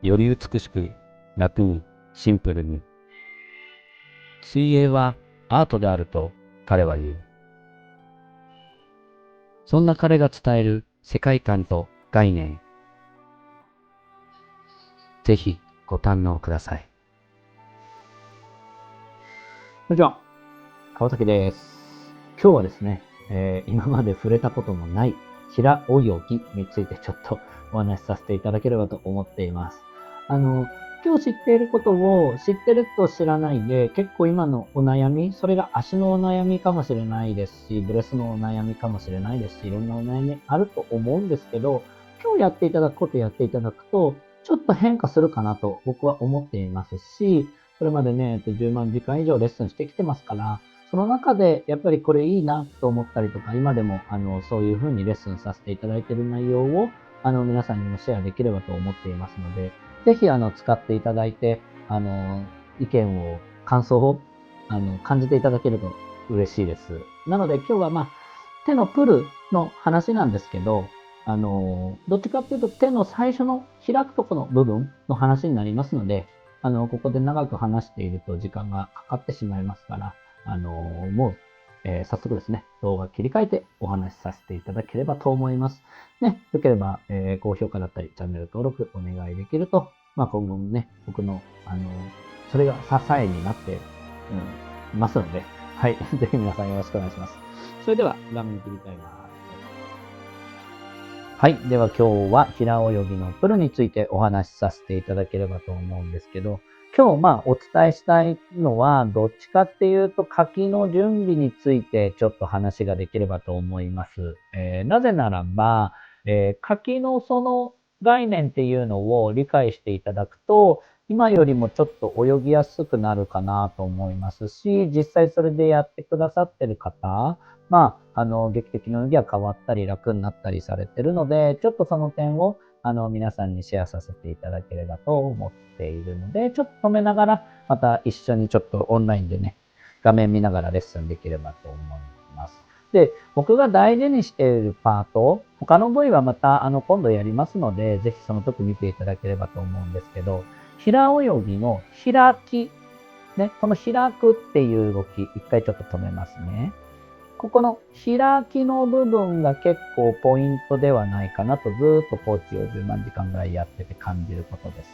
より美しく、楽に、シンプルに。水泳はアートであると彼は言う。そんな彼が伝える世界観と概念、ぜひご堪能ください。こんにちは、川崎です。今日はですね、今まで触れたことのない平泳ぎについてちょっとお話しさせていただければと思っています。今日知っていることを知ってると知らないで、結構今のお悩み、それが足のお悩みかもしれないですし、ブレスのお悩みかもしれないですし、いろんなお悩みあると思うんですけど、今日やっていただくことやっていただくと、ちょっと変化するかなと僕は思っていますし、これまでね、10万時間以上レッスンしてきてますから、その中でやっぱりこれいいなと思ったりとか、今でもそういう風にレッスンさせていただいている内容を皆さんにもシェアできればと思っていますので、ぜひ使っていただいて、意見を、感想を感じていただけると嬉しいです。なので今日は手のプルの話なんですけど、どっちかっていうと手の最初の開くところの部分の話になりますので、ここで長く話していると時間がかかってしまいますから、もう、早速ですね、動画切り替えてお話しさせていただければと思います。ね、よければ、高評価だったり、チャンネル登録お願いできると、今後もね、僕の、それが支えになって、ますので、はい、ぜひ皆さんよろしくお願いします。それでは、画面切り替えます。はい。では今日は平泳ぎのプロについてお話しさせていただければと思うんですけど、今日お伝えしたいのは、どっちかっていうと書きの準備についてちょっと話ができればと思います。なぜならば、書きのその概念っていうのを理解していただくと、今よりもちょっと泳ぎやすくなるかなと思いますし、実際それでやってくださってる方、劇的な泳ぎは変わったり楽になったりされてるので、ちょっとその点を、皆さんにシェアさせていただければと思っているので、ちょっと止めながら、また一緒にちょっとオンラインでね、画面見ながらレッスンできればと思います。で、僕が大事にしているパート、他の部位はまた、今度やりますので、ぜひその時見ていただければと思うんですけど、平泳ぎの開き、ね、この開くっていう動き、一回ちょっと止めますね。ここの開きの部分が結構ポイントではないかなとずっとコーチを10万時間ぐらいやってて感じることです。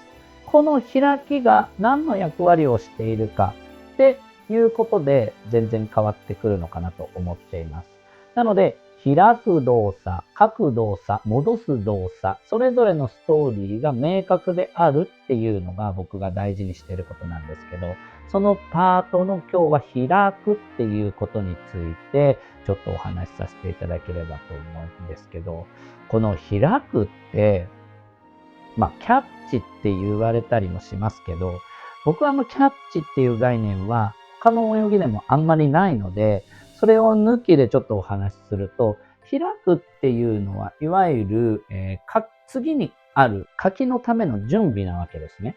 この開きが何の役割をしているかっていうことで全然変わってくるのかなと思っています。なので、開く動作、書く動作、戻す動作、それぞれのストーリーが明確であるっていうのが僕が大事にしていることなんですけど、そのパートの今日は開くっていうことについてちょっとお話しさせていただければと思うんですけど、この開くって、キャッチって言われたりもしますけど、僕はキャッチっていう概念は他の泳ぎでもあんまりないので、それを抜きでちょっとお話しすると、開くっていうのは、いわゆる、次にある書きのための準備なわけですね。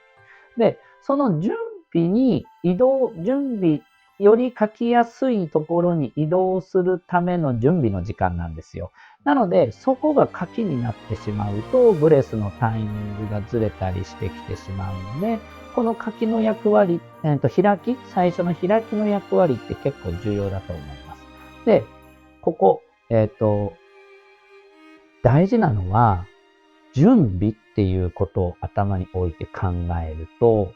で、その準備に準備、より書きやすいところに移動するための準備の時間なんですよ。なので、そこが書きになってしまうと、ブレスのタイミングがずれたりしてきてしまうので、この書きの役割、最初の開きの役割って結構重要だと思います。で、ここ、大事なのは、準備っていうことを頭に置いて考えると、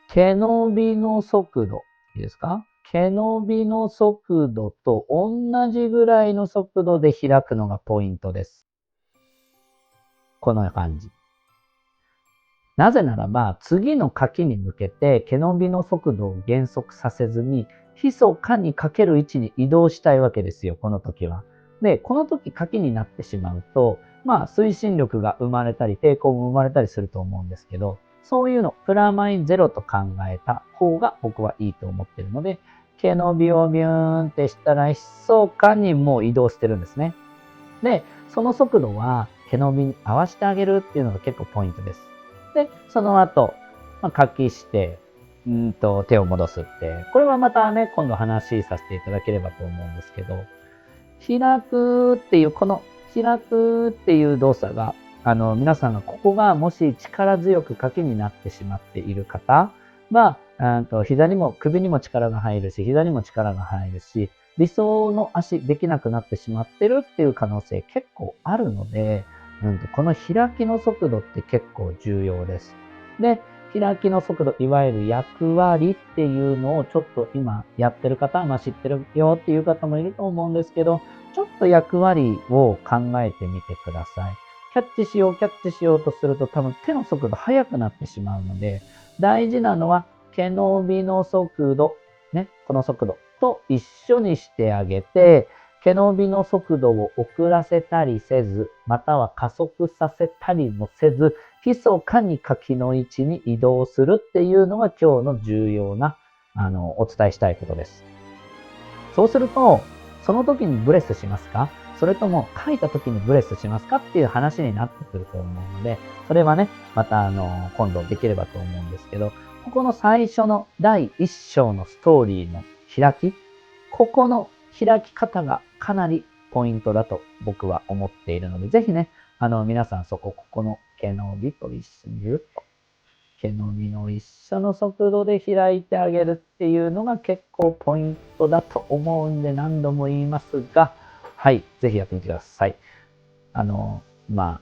毛伸びの速度、いいですか？毛伸びの速度と同じぐらいの速度で開くのがポイントです。この感じ。なぜならば、次の書きに向けて毛伸びの速度を減速させずに、密かに書ける位置に移動したいわけですよ、この時は。で、この時書きになってしまうと、推進力が生まれたり、抵抗も生まれたりすると思うんですけど、そういうの、プラマイゼロと考えた方が僕はいいと思っているので、毛伸びをビューンってしたら、密かにもう移動してるんですね。で、その速度は毛伸びに合わせてあげるっていうのが結構ポイントです。で、その後、書きして、手を戻すって、これはまたね、今度話させていただければと思うんですけど、開くっていう、この開くっていう動作が皆さんがここがもし力強く賭けになってしまっている方は、膝にも、首にも力が入るし、膝にも力が入るし、理想の足できなくなってしまってるっていう可能性結構あるので、この開きの速度って結構重要です。で、開きの速度、いわゆる役割っていうのをちょっと今やってる方は知ってるよっていう方もいると思うんですけど、ちょっと役割を考えてみてください。キャッチしようとすると多分手の速度速くなってしまうので、大事なのは毛伸びの速度、ね、この速度と一緒にしてあげて、毛伸びの速度を遅らせたりせず、または加速させたりもせず、密かに柿の位置に移動するっていうのが今日の重要な、お伝えしたいことです。そうすると、その時にブレスしますか？それとも書いた時にブレスしますかっていう話になってくると思うので、それはね、また今度できればと思うんですけど、ここの最初の第一章のストーリーの開き、ここの開き方がかなりポイントだと僕は思っているので、ぜひね、皆さんここの毛伸びと一緒にギュッと毛伸びの一緒の速度で開いてあげるっていうのが結構ポイントだと思うんで何度も言いますが、はい、ぜひやってみてください。まあ、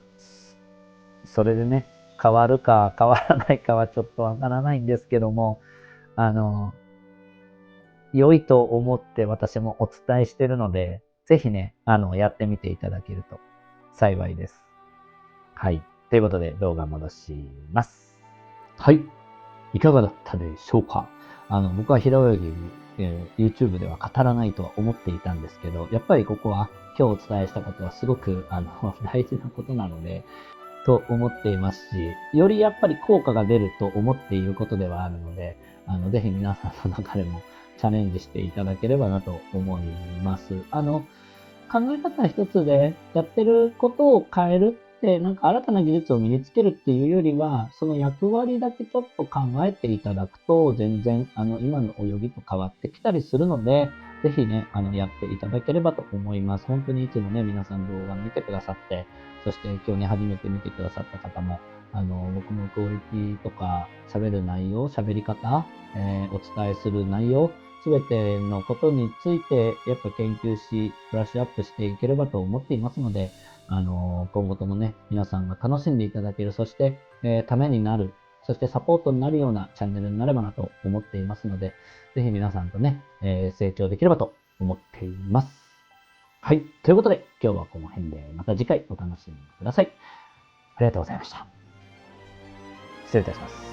それでね、変わるか変わらないかはちょっとわからないんですけども、良いと思って私もお伝えしてるので、ぜひね、やってみていただけると幸いです。はい。ということで動画戻します。はい。いかがだったでしょうか？僕は平泳ぎ、YouTube では語らないとは思っていたんですけど、やっぱりここは今日お伝えしたことはすごく、大事なことなので、と思っていますし、よりやっぱり効果が出ると思っていることではあるので、ぜひ皆さんの中でもチャレンジしていただければなと思います。考え方一つでやってることを変えるって、なんか新たな技術を身につけるっていうよりは、その役割だけちょっと考えていただくと、全然、今の泳ぎと変わってきたりするので、ぜひね、やっていただければと思います。本当にいつもね、皆さん動画見てくださって、そして今日ね、初めて見てくださった方も、僕のクオリティとか、喋る内容、喋り方、お伝えする内容、すべてのことについて、やっぱ研究し、ブラッシュアップしていければと思っていますので、今後ともね、皆さんが楽しんでいただける、そして、ためになる、そしてサポートになるようなチャンネルになればなと思っていますので、ぜひ皆さんとね、成長できればと思っています。はい。ということで、今日はこの辺で、また次回お楽しみください。ありがとうございました。失礼いたします。